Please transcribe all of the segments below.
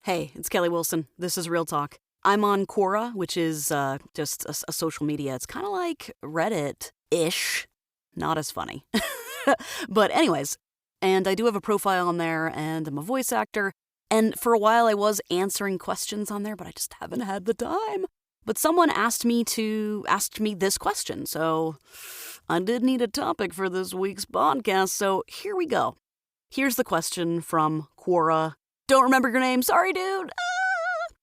Hey, it's Kelly Wilson. This is Real Talk. I'm on Quora, which is just a social media. It's kind of like Reddit-ish. Not as funny. But anyways, and I do have a profile on there, and I'm a voice actor. And for a while I was answering questions on there, but I just haven't had the time. But someone asked me this question, so I did need a topic for this week's podcast, so here we go. Here's the question from Quora. Don't remember your name. Sorry, dude.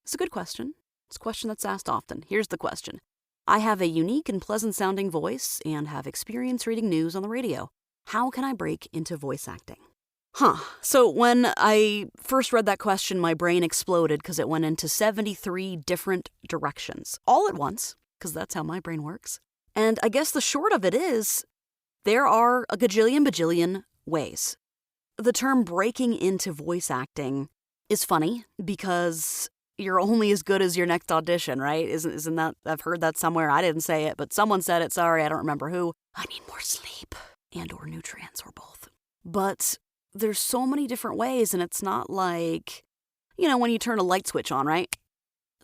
It's a good question. It's a question that's asked often. Here's the question. I have a unique and pleasant-sounding voice and have experience reading news on the radio. How can I break into voice acting? So when I first read that question, my brain exploded because it went into 73 different directions, all at once, because that's how my brain works. And I guess the short of it is, there are a gajillion bajillion ways. The term breaking into voice acting is funny because you're only as good as your next audition, right? Isn't that, I've heard that somewhere. I didn't say it, but someone said it. Sorry, I don't remember who. I need more sleep and or nutrients or both. But there's so many different ways, and it's not like, when you turn a light switch on, right?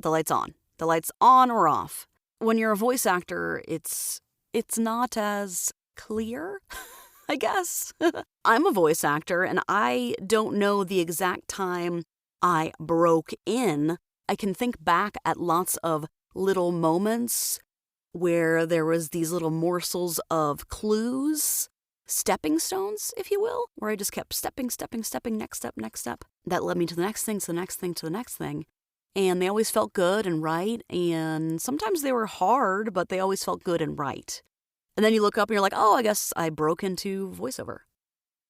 The light's on. The light's on or off. When you're a voice actor, it's not as clear, I guess. I'm a voice actor, and I don't know the exact time I broke in. I can think back at lots of little moments where there was these little morsels of clues, stepping stones, if you will, where I just kept stepping, next step. That led me to the next thing, to the next thing, to the next thing. And they always felt good and right, and sometimes they were hard, but they always felt good and right. And then you look up and you're like, oh, I guess I broke into voiceover.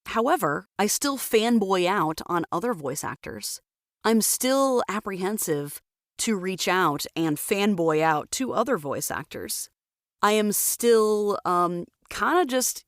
However, I still fanboy out on other voice actors. I'm still apprehensive to reach out and fanboy out to other voice actors. I am still kind of just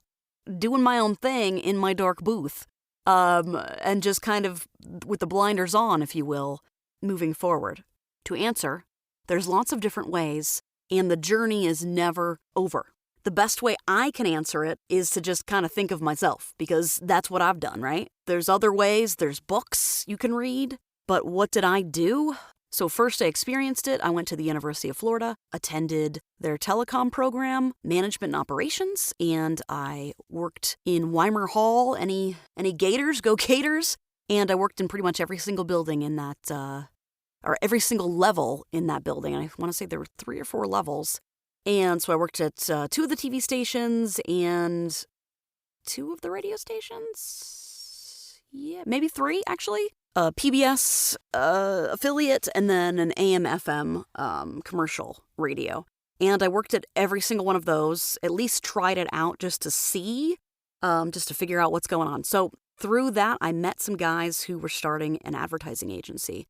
doing my own thing in my dark booth, and just kind of with the blinders on, if you will, moving forward. To answer, there's lots of different ways, and the journey is never over. The best way I can answer it is to just kind of think of myself, because that's what I've done, right? There's other ways, there's books you can read, but what did I do? So first I experienced it. I went to the University of Florida, attended their telecom program, management and operations, and I worked in Weimer Hall. Any Gators? Go Gators! And I worked in pretty much every single building in that, or every single level in that building. I want to say there were 3 or 4 levels. And so I worked at 2 of the TV stations and 2 of the radio stations. Yeah, maybe 3, actually. A PBS affiliate, and then an AM/FM commercial radio. And I worked at every single one of those, at least tried it out just to see, just to figure out what's going on. So through that, I met some guys who were starting an advertising agency.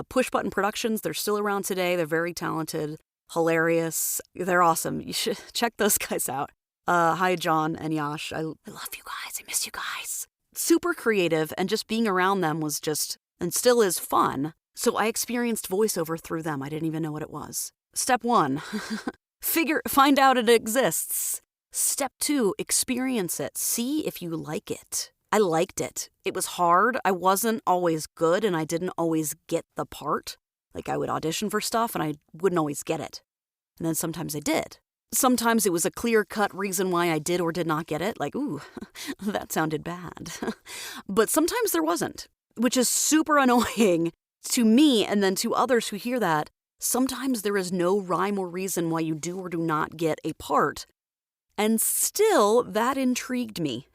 Push Button Productions, they're still around today. They're very talented, hilarious. They're awesome. You should check those guys out. Hi, John and Yash. I love you guys. I miss you guys. Super creative, and just being around them was just, and still is, fun. So I experienced voiceover through them. I didn't even know what it was. Step 1, find out it exists. Step 2, experience it. See if you like it. I liked it. It was hard. I wasn't always good, and I didn't always get the part. Like, I would audition for stuff, and I wouldn't always get it. And then sometimes I did. Sometimes it was a clear-cut reason why I did or did not get it, like, ooh, that sounded bad. But sometimes there wasn't, which is super annoying to me, and then to others who hear that. Sometimes there is no rhyme or reason why you do or do not get a part, and still, that intrigued me.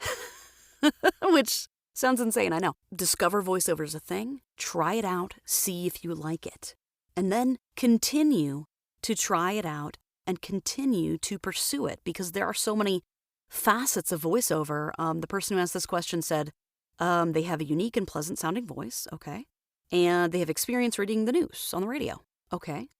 Which sounds insane, I know. Discover voiceover is a thing, try it out, see if you like it, and then continue to try it out and continue to pursue it, because there are so many facets of voiceover. The person who asked this question said they have a unique and pleasant-sounding voice, okay, and they have experience reading the news on the radio, okay.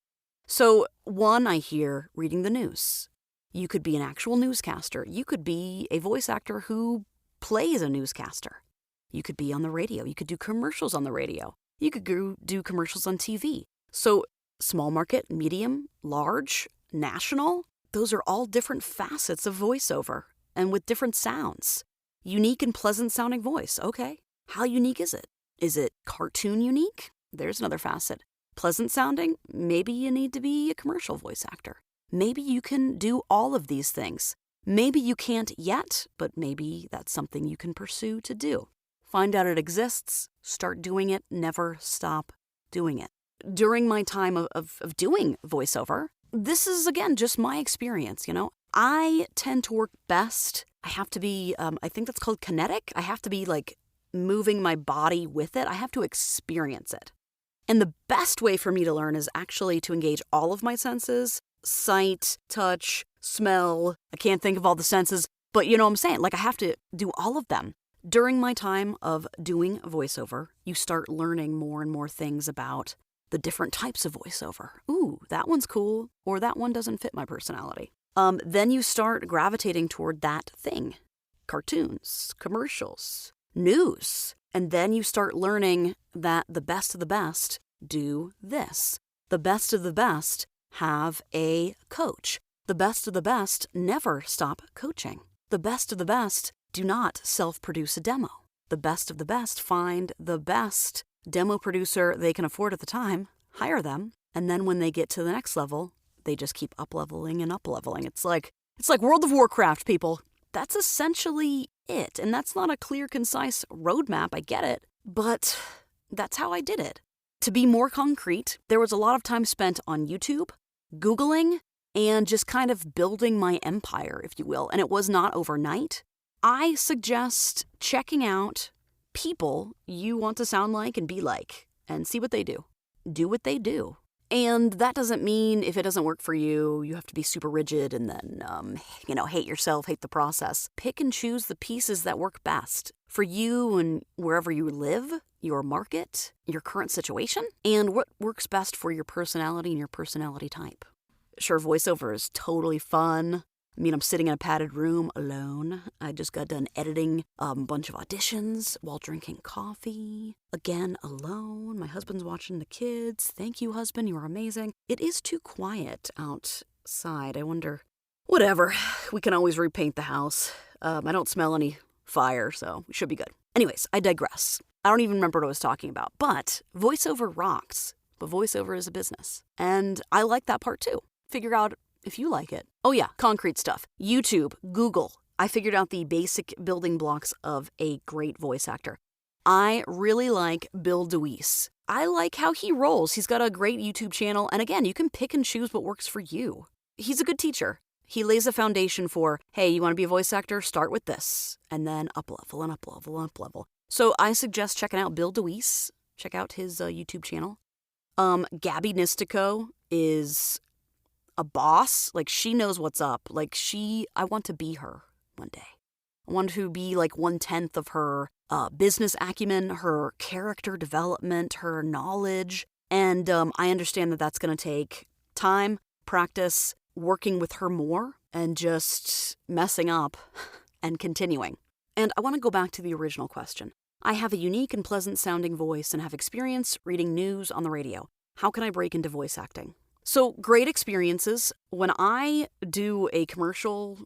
So, one, I hear reading the news. You could be an actual newscaster. You could be a voice actor who plays a newscaster. You could be on the radio. You could do commercials on the radio. You could do commercials on TV. So, small market, medium, large, national, those are all different facets of voiceover, and with different sounds. Unique and pleasant sounding voice, okay. How unique is it? Is it cartoon unique? there's another facet. Pleasant sounding, maybe you need to be a commercial voice actor. Maybe you can do all of these things. Maybe you can't yet, but maybe that's something you can pursue to do. Find out it exists, start doing it, never stop doing it. During my time of doing voiceover, this is, again, just my experience, I tend to work best. I have to be, I think that's called kinetic. I have to be moving my body with it. I have to experience it. And the best way for me to learn is actually to engage all of my senses: sight, touch, smell. I can't think of all the senses, but you know what I'm saying? I have to do all of them. During my time of doing voiceover, you start learning more and more things about the different types of voiceover. Ooh, that one's cool, or that one doesn't fit my personality. Then you start gravitating toward that thing. Cartoons, commercials, news. And then you start learning that the best of the best do this. The best of the best have a coach. The best of the best never stop coaching. The best of the best do not self-produce a demo. The best of the best find the best demo producer they can afford at the time, hire them, and then when they get to the next level, they just keep up-leveling and up-leveling. It's like World of Warcraft, people. That's essentially it. And that's not a clear, concise roadmap, I get it, but that's how I did it. To be more concrete, there was a lot of time spent on YouTube, Googling, and just kind of building my empire, if you will. And it was not overnight. I suggest checking out people you want to sound like and be like, and see what they do. Do what they do. And that doesn't mean if it doesn't work for you, you have to be super rigid and then, hate yourself, hate the process. Pick and choose the pieces that work best for you and wherever you live, your market, your current situation, and what works best for your personality and your personality type. Sure, voiceover is totally fun. I'm sitting in a padded room alone. I just got done editing a bunch of auditions while drinking coffee. Again, alone. My husband's watching the kids. Thank you, husband. You are amazing. It is too quiet outside. I wonder. Whatever. We can always repaint the house. I don't smell any fire, so we should be good. Anyways, I digress. I don't even remember what I was talking about. But voiceover rocks. But voiceover is a business. And I like that part too. Figure out if you like it. Oh yeah, concrete stuff. YouTube, Google. I figured out the basic building blocks of a great voice actor. I really like Bill DeWeese. I like how he rolls. He's got a great YouTube channel. And again, you can pick and choose what works for you. He's a good teacher. He lays a foundation for, hey, you want to be a voice actor? Start with this. And then up-level and up-level and up-level. So I suggest checking out Bill DeWeese. Check out his YouTube channel. Gabby Nistico is a boss. She knows what's up. I want to be her one day. I want to be 1/10 of her business acumen, her character development, her knowledge. And I understand that that's going to take time, practice, working with her more, and just messing up and continuing. And I want to go back to the original question. I have a unique and pleasant sounding voice and have experience reading news on the radio. How can I break into voice acting? So great experiences. When I do a commercial,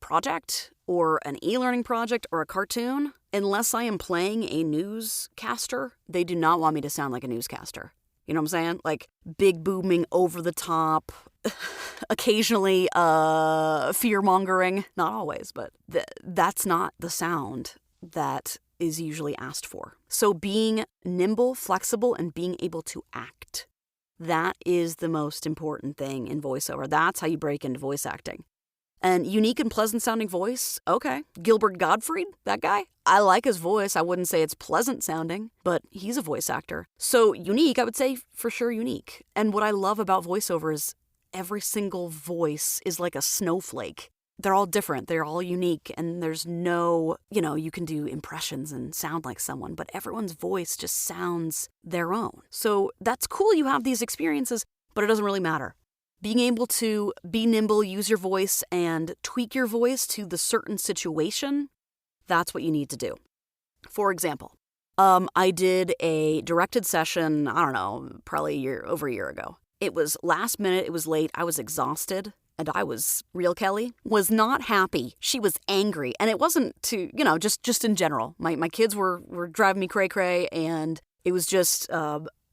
project or an e-learning project or a cartoon, unless I am playing a newscaster, they do not want me to sound like a newscaster. You know what I'm saying? Big booming, over the top, occasionally fear-mongering. Not always, but that's not the sound that is usually asked for. So being nimble, flexible, and being able to act. That is the most important thing in voiceover. That's how you break into voice acting. And unique and pleasant sounding voice, okay. Gilbert Gottfried, that guy, I like his voice. I wouldn't say it's pleasant sounding, but he's a voice actor. So unique, I would say for sure unique. And what I love about voiceover is every single voice is like a snowflake. They're all different. They're all unique. And there's no, you can do impressions and sound like someone, but everyone's voice just sounds their own. So that's cool. You have these experiences, but it doesn't really matter. Being able to be nimble, use your voice, and tweak your voice to the certain situation, that's what you need to do. For example, I did a directed session, I don't know, probably over a year ago. It was last minute, it was late, I was exhausted. And I was, real Kelly, was not happy. She was angry. And it wasn't to, just in general. My kids were driving me cray-cray, and it was just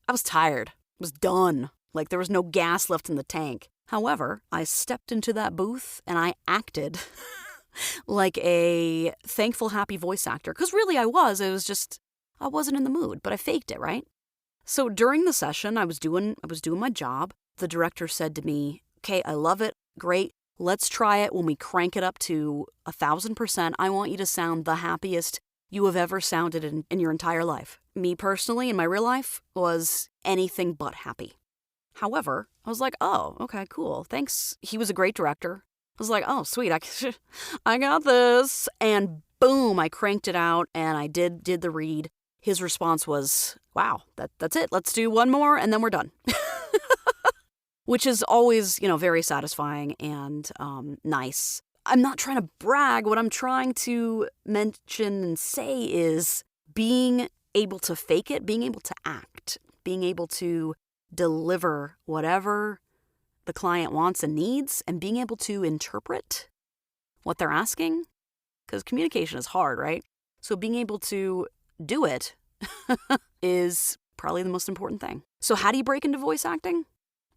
I was tired. I was done. Like there was no gas left in the tank. However, I stepped into that booth and I acted like a thankful, happy voice actor. Because really I was. It was just, I wasn't in the mood, but I faked it, right? So during the session, I was doing my job. The director said to me, "Okay, I love it. Great. Let's try it. When we crank it up to 1,000%, I want you to sound the happiest you have ever sounded in your entire life." Me personally, in my real life, was anything but happy. However, I was like, oh, okay, cool. Thanks. He was a great director. I was like, oh, sweet. I got this. And boom, I cranked it out and I did the read. His response was, wow, that's it. Let's do one more and then we're done. Which is always, very satisfying and nice. I'm not trying to brag. What I'm trying to mention and say is being able to fake it, being able to act, being able to deliver whatever the client wants and needs, and being able to interpret what they're asking. Because communication is hard, right? So being able to do it is probably the most important thing. So how do you break into voice acting?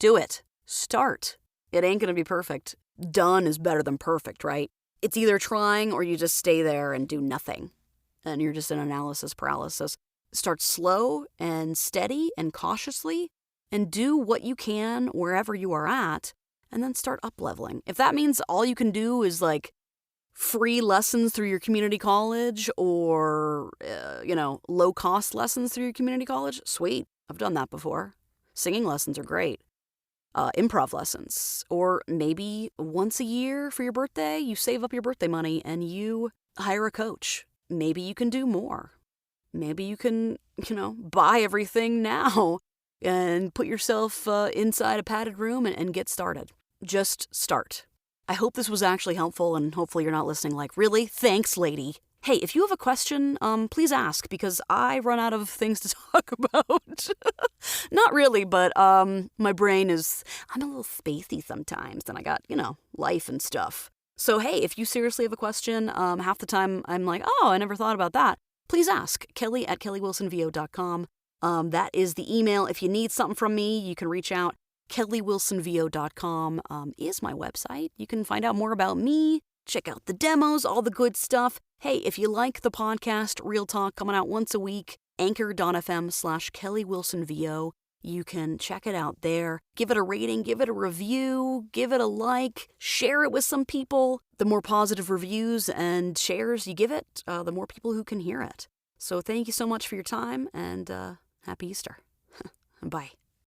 Do it. Start. It ain't going to be perfect. Done is better than perfect, right? It's either trying or you just stay there and do nothing. And you're just in analysis paralysis. Start slow and steady and cautiously and do what you can wherever you are at and then start up-leveling. If that means all you can do is like free lessons through your community college or, low-cost lessons through your community college, sweet. I've done that before. Singing lessons are great. Improv lessons, or maybe once a year for your birthday, you save up your birthday money and you hire a coach. Maybe you can do more. Maybe you can, buy everything now and put yourself inside a padded room and get started. Just start. I hope this was actually helpful and hopefully you're not listening like, really? Thanks, lady. Hey, if you have a question, please ask because I run out of things to talk about. Not really, but my brain I'm a little spacey sometimes and I got, life and stuff. So hey, if you seriously have a question, half the time I'm like, oh, I never thought about that. Please ask. Kelly@kellywilsonvo.com. That is the email. If you need something from me, you can reach out. KellyWilsonVO.com is my website. You can find out more about me. Check out the demos, all the good stuff. Hey, if you like the podcast, Real Talk, coming out once a week, anchor.fm/KellyWilsonVO. You can check it out there. Give it a rating, give it a review, give it a like, share it with some people. The more positive reviews and shares you give it, the more people who can hear it. So thank you so much for your time and happy Easter. Bye.